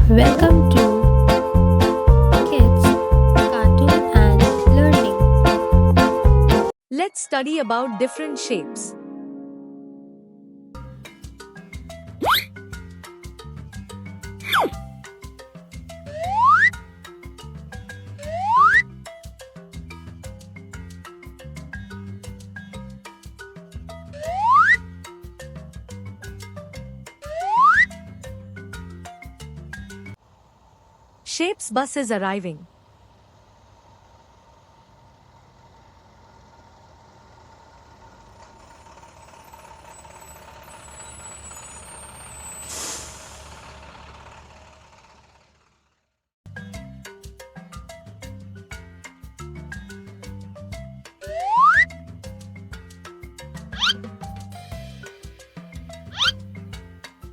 Welcome to Kids Cartoon and Learning. Let's study about different shapes. Shapes bus is arriving.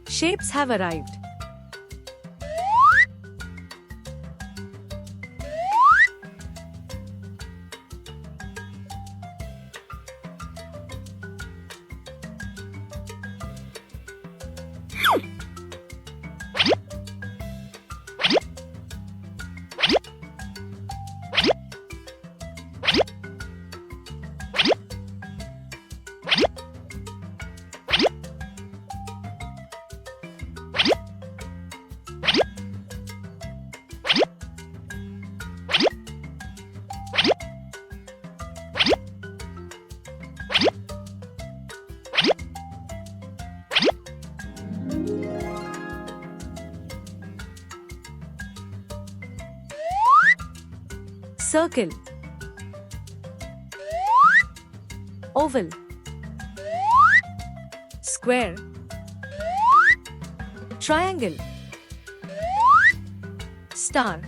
Shapes have arrived. Circle, oval, square, triangle, star,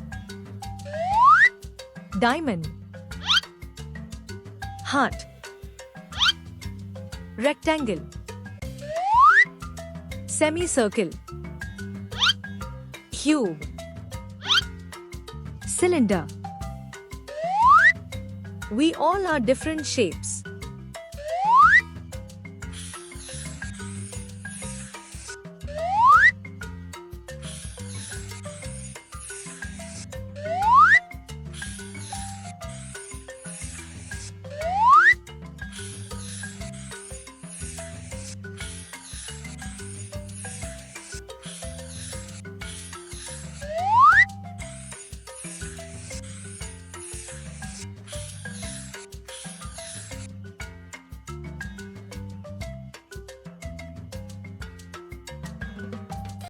diamond, heart, rectangle, semicircle, cube, cylinder. We all are different shapes.